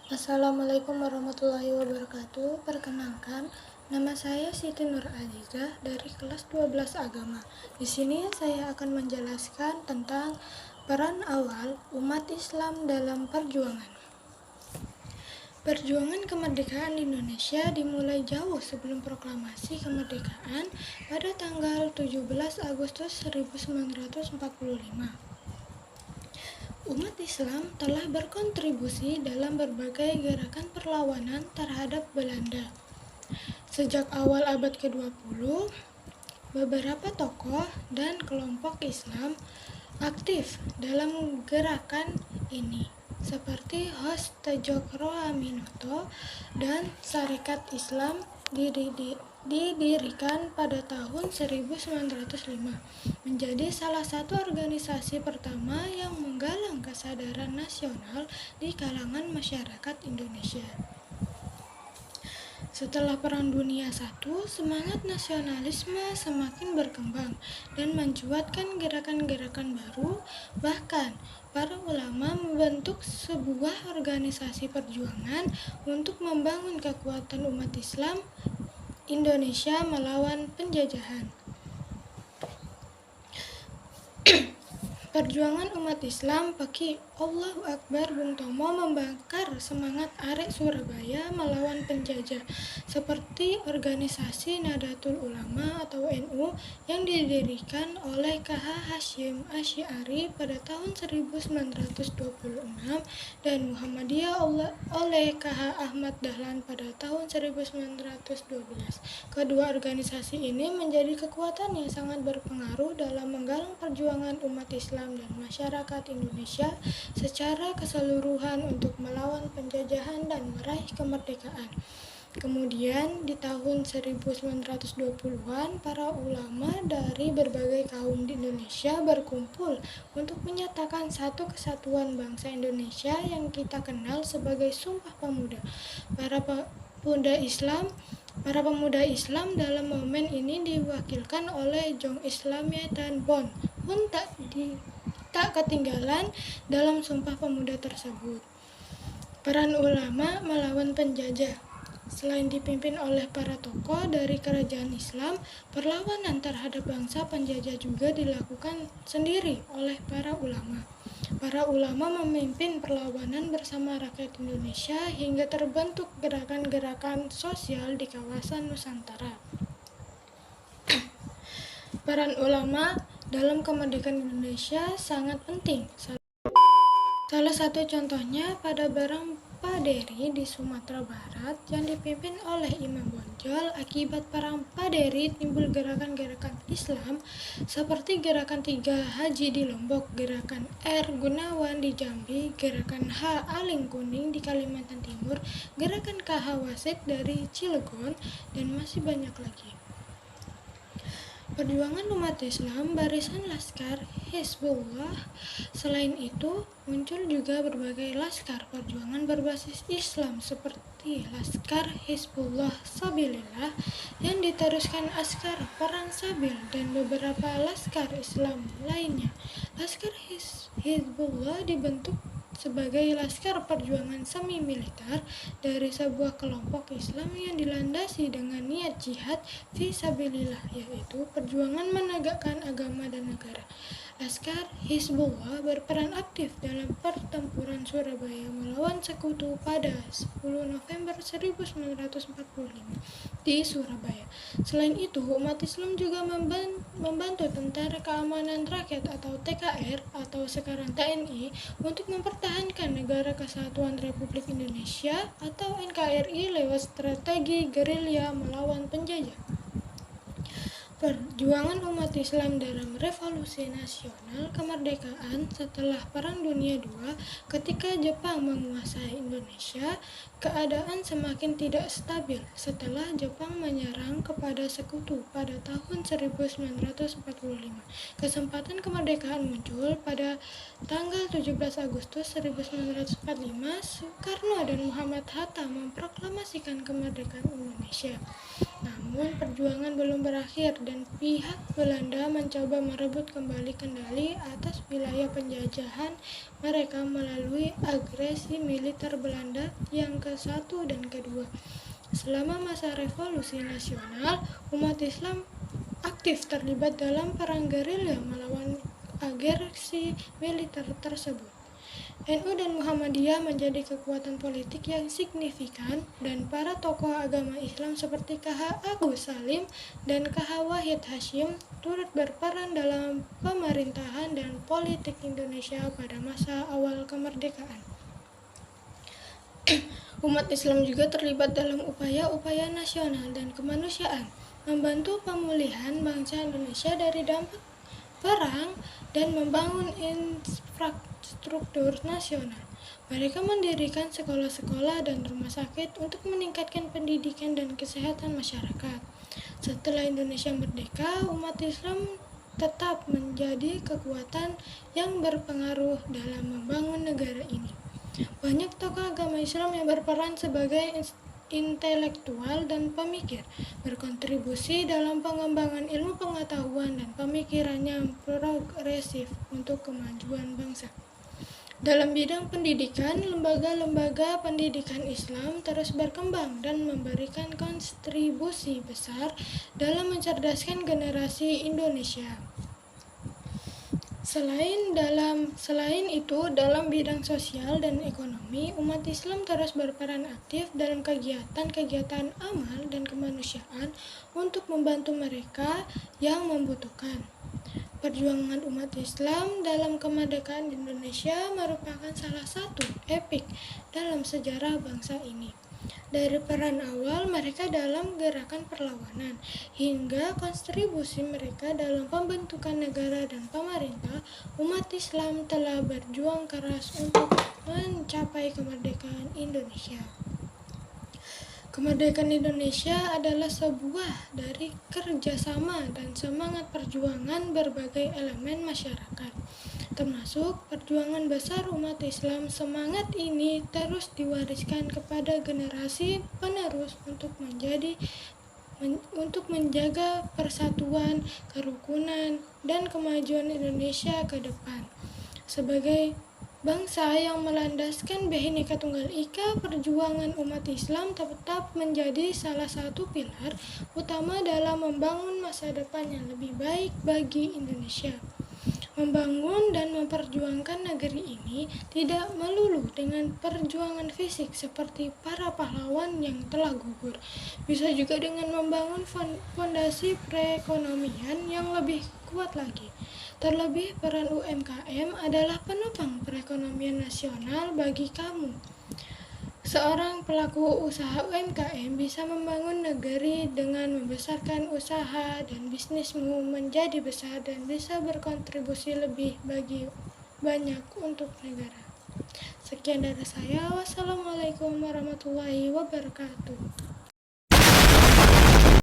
Assalamualaikum warahmatullahi wabarakatuh. Perkenalkan, nama saya Siti Nur Azizah dari kelas 12 Agama. Di sini saya akan menjelaskan tentang peran awal umat Islam dalam perjuangan. Perjuangan kemerdekaan Indonesia dimulai jauh sebelum proklamasi kemerdekaan pada tanggal 17 Agustus 1945. Umat Islam telah berkontribusi dalam berbagai gerakan perlawanan terhadap Belanda. Sejak awal abad ke-20, beberapa tokoh dan kelompok Islam aktif dalam gerakan ini, seperti Hos-Tejokroaminoto dan Sarekat Islam didirikan pada tahun 1905, menjadi salah satu organisasi pertama yang menggalang kesadaran nasional di kalangan masyarakat Indonesia. Setelah Perang Dunia I, semangat nasionalisme semakin berkembang dan mencuatkan gerakan-gerakan baru. Bahkan, para ulama membentuk sebuah organisasi perjuangan untuk membangun kekuatan umat Islam Indonesia melawan penjajahan. Perjuangan umat Islam Peki Allahu Akbar Bung Tomo membakar semangat arek Surabaya melawan penjajah, seperti organisasi Nahdlatul Ulama atau NU yang didirikan oleh KH Hasyim Asy'ari pada tahun 1926 dan Muhammadiyah oleh KH Ahmad Dahlan pada tahun 1912. Kedua organisasi ini menjadi kekuatan yang sangat berpengaruh dalam menggalang perjuangan umat Islam dan masyarakat Indonesia secara keseluruhan untuk melawan penjajahan dan meraih kemerdekaan. Kemudian di tahun 1920-an, para ulama dari berbagai kaum di Indonesia berkumpul untuk menyatakan satu kesatuan bangsa Indonesia yang kita kenal sebagai Sumpah Pemuda. Para pemuda Islam dalam momen ini diwakilkan oleh Jong Islamiyah dan Bon pun tak ketinggalan dalam Sumpah Pemuda tersebut. Peran ulama melawan penjajah. Selain dipimpin oleh para tokoh dari kerajaan Islam, perlawanan terhadap bangsa penjajah juga dilakukan sendiri oleh para ulama. Para ulama memimpin perlawanan bersama rakyat Indonesia hingga terbentuk gerakan-gerakan sosial di kawasan Nusantara. Peran ulama dalam kemerdekaan Indonesia sangat penting. Salah satu contohnya pada Barang Paderi di Sumatera Barat yang dipimpin oleh Imam Bonjol. Akibat Perang Paderi timbul gerakan-gerakan Islam seperti Gerakan 3 Haji di Lombok, Gerakan R Gunawan di Jambi, Gerakan H Aling Kuning di Kalimantan Timur, Gerakan KH Wasit dari Cilegon, dan masih banyak lagi. Perjuangan umat Islam barisan Laskar Hizbullah. Selain itu, muncul juga berbagai laskar perjuangan berbasis Islam seperti Laskar Hizbullah Sabilillah yang diteruskan Askar Perang Sabil dan beberapa laskar Islam lainnya. Laskar Hizbullah dibentuk sebagai laskar perjuangan semi-militer dari sebuah kelompok Islam yang dilandasi dengan niat jihad fi sabilillah, yaitu perjuangan menegakkan agama dan negara. Laskar Hizbullah berperan aktif dalam pertempuran Surabaya melawan Sekutu pada 10 November 1945 di Surabaya. Selain itu, umat Islam juga membantu Tentara Keamanan Rakyat atau TKR atau sekarang TNI untuk mempertahankan Negara Kesatuan Republik Indonesia atau NKRI lewat strategi gerilya melawan penjajah. Perjuangan umat Islam dalam revolusi nasional kemerdekaan setelah Perang Dunia II. Ketika Jepang menguasai Indonesia, keadaan semakin tidak stabil setelah Jepang menyerang kepada Sekutu pada tahun 1945. Kesempatan kemerdekaan muncul pada tanggal 17 Agustus 1945. Soekarno dan Muhammad Hatta memproklamasikan kemerdekaan Indonesia. Namun perjuangan belum berakhir dan pihak Belanda mencoba merebut kembali kendali atas wilayah penjajahan mereka melalui agresi militer Belanda yang ke-1 dan ke-2. Selama masa revolusi nasional, umat Islam aktif terlibat dalam perang gerilya melawan agresi militer tersebut. NU dan Muhammadiyah menjadi kekuatan politik yang signifikan dan para tokoh agama Islam seperti KH Agus Salim dan KH Wahid Hasyim turut berperan dalam pemerintahan dan politik Indonesia pada masa awal kemerdekaan. Umat Islam juga terlibat dalam upaya-upaya nasional dan kemanusiaan, membantu pemulihan bangsa Indonesia dari dampak perang dan membangun infrastruktur nasional. Mereka mendirikan sekolah-sekolah dan rumah sakit untuk meningkatkan pendidikan dan kesehatan masyarakat. Setelah Indonesia merdeka, umat Islam tetap menjadi kekuatan yang berpengaruh dalam membangun negara ini. Banyak tokoh agama Islam yang berperan sebagai intelektual dan pemikir, berkontribusi dalam pengembangan ilmu pengetahuan dan pemikirannya yang progresif untuk kemajuan bangsa. Dalam bidang pendidikan, lembaga-lembaga pendidikan Islam terus berkembang dan memberikan kontribusi besar dalam mencerdaskan generasi Indonesia. Selain itu, dalam bidang sosial dan ekonomi, umat Islam terus berperan aktif dalam kegiatan-kegiatan amal dan kemanusiaan untuk membantu mereka yang membutuhkan. Perjuangan umat Islam dalam kemerdekaan Indonesia merupakan salah satu epik dalam sejarah bangsa ini. Dari peran awal mereka dalam gerakan perlawanan hingga kontribusi mereka dalam pembentukan negara dan pemerintah, umat Islam telah berjuang keras untuk mencapai kemerdekaan Indonesia. Kemerdekaan Indonesia adalah sebuah dari kerjasama dan semangat perjuangan berbagai elemen masyarakat, termasuk perjuangan besar umat Islam. Semangat ini terus diwariskan kepada generasi penerus untuk menjaga persatuan, kerukunan, dan kemajuan Indonesia ke depan. Sebagai bangsa yang melandaskan Bhinneka Tunggal Ika, perjuangan umat Islam tetap menjadi salah satu pilar utama dalam membangun masa depan yang lebih baik bagi Indonesia. Membangun dan memperjuangkan negeri ini tidak melulu dengan perjuangan fisik seperti para pahlawan yang telah gugur. Bisa juga dengan membangun fondasi perekonomian yang lebih kuat lagi. Terlebih, peran UMKM adalah penopang perekonomian nasional bagi kamu. Seorang pelaku usaha UMKM bisa membangun negeri dengan membesarkan usaha dan bisnismu menjadi besar dan bisa berkontribusi lebih bagi banyak untuk negara. Sekian dari saya. Wassalamualaikum warahmatullahi wabarakatuh.